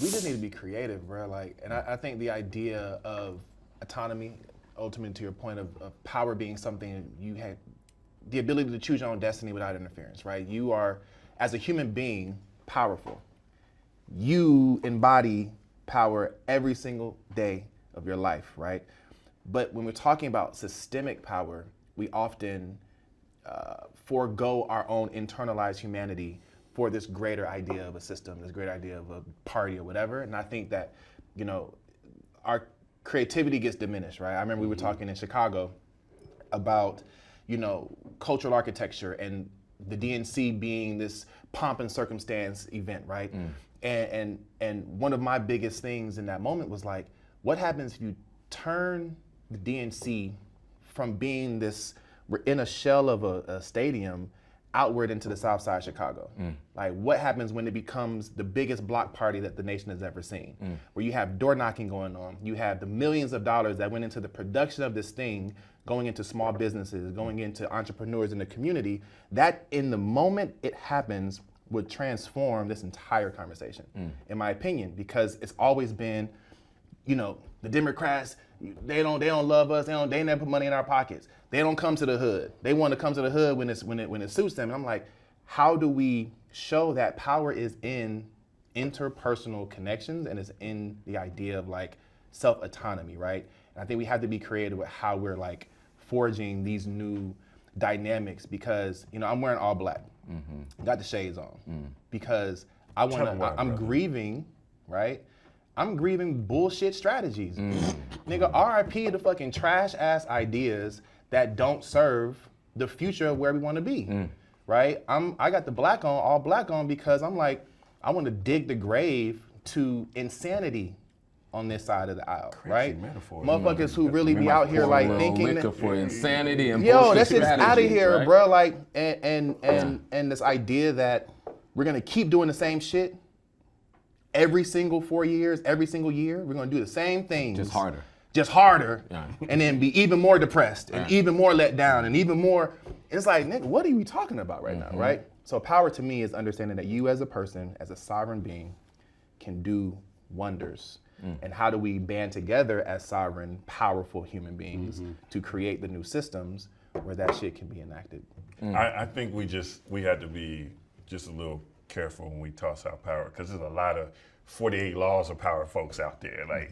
We just need to be creative, bro. Like, and I think the idea of autonomy, ultimately to your point of power being something you had, the ability to choose your own destiny without interference, right? You are, as a human being, powerful. You embody power every single day of your life, right? But when we're talking about systemic power, we often forego our own internalized humanity for this greater idea of a system, this greater idea of a party or whatever. And I think that, you know, our creativity gets diminished, right? I remember we were talking in Chicago about, you know, cultural architecture and the DNC being this pomp and circumstance event, right? And one of my biggest things in that moment was like, what happens if you turn the DNC from being this, we're in a shell of a stadium outward into the south side of Chicago? Like, what happens when it becomes the biggest block party that the nation has ever seen? Where you have door knocking going on, you have the millions of dollars that went into the production of this thing, going into small businesses, going into entrepreneurs in the community, that in the moment it happens would transform this entire conversation, in my opinion, because it's always been, you know, the Democrats, they don't love us, they never put money in our pockets. They don't come to the hood. They want to come to the hood when it suits them. And I'm like, how do we show that power is in interpersonal connections and is in the idea of like self-autonomy, right? And I think we have to be creative with how we're like forging these new dynamics, because, you know, I'm wearing all black, got the shades on, because I'm grieving, right? I'm grieving bullshit strategies. Nigga, RIP the fucking trash ass ideas that don't serve the future of where we want to be, right? I got the black on, all black on, because I'm like, I want to dig the grave to insanity on this side of the aisle, right? Metaphor. Motherfuckers who really be out here like thinking that, for insanity and yo, that's just out of here, right? bro. Like, and this idea that we're gonna keep doing the same shit every single 4 years, every single year, we're gonna do the same things. Just harder, and then be even more depressed and even more let down and even more. It's like, nigga, what are we talking about right now, right? So power to me is understanding that you as a person, as a sovereign being, can do wonders. And how do we band together as sovereign, powerful human beings to create the new systems where that shit can be enacted? I think we had to be just a little careful when we toss out power, because there's a lot of 48 laws of power folks out there, like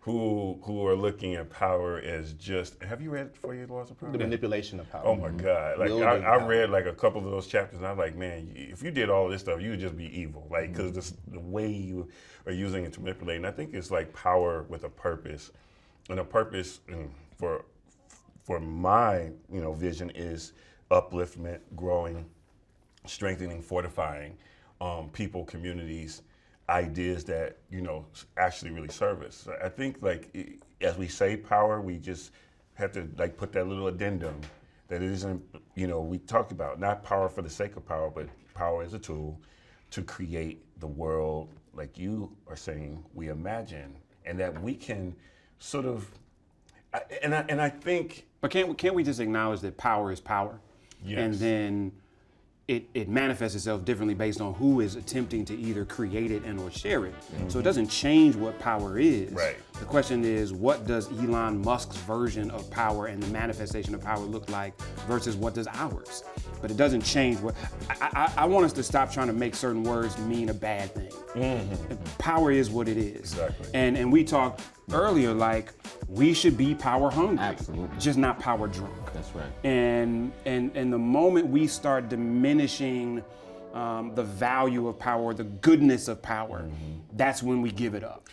who are looking at power as just, have you read 48 laws of power? The manipulation of power. Oh my God. Like I read like a couple of those chapters and I was like, man, if you did all this stuff, you would just be evil. Like, because the way you are using it to manipulate. And I think it's like power with a purpose. And a purpose for my, you know, vision is upliftment, growing, strengthening, fortifying people, communities, ideas that, you know, actually really serve us. I think, like, as we say power, we just have to like put that little addendum that it isn't, you know, we talked about not power for the sake of power, but power as a tool to create the world, like you are saying, we imagine, and that we can sort of, and I think. But can't we just acknowledge that power is power? Yes. And then it manifests itself differently based on who is attempting to either create it and or share it. So it doesn't change what power is. Right. The question is, what does Elon Musk's version of power and the manifestation of power look like versus what does ours? But it doesn't change what, I want us to stop trying to make certain words mean a bad thing. Power is what it is. Exactly. And we talked earlier, like, we should be power hungry. Absolutely. Just not power drunk. That's right. And the moment we start diminishing the value of power, the goodness of power, that's when we give it up.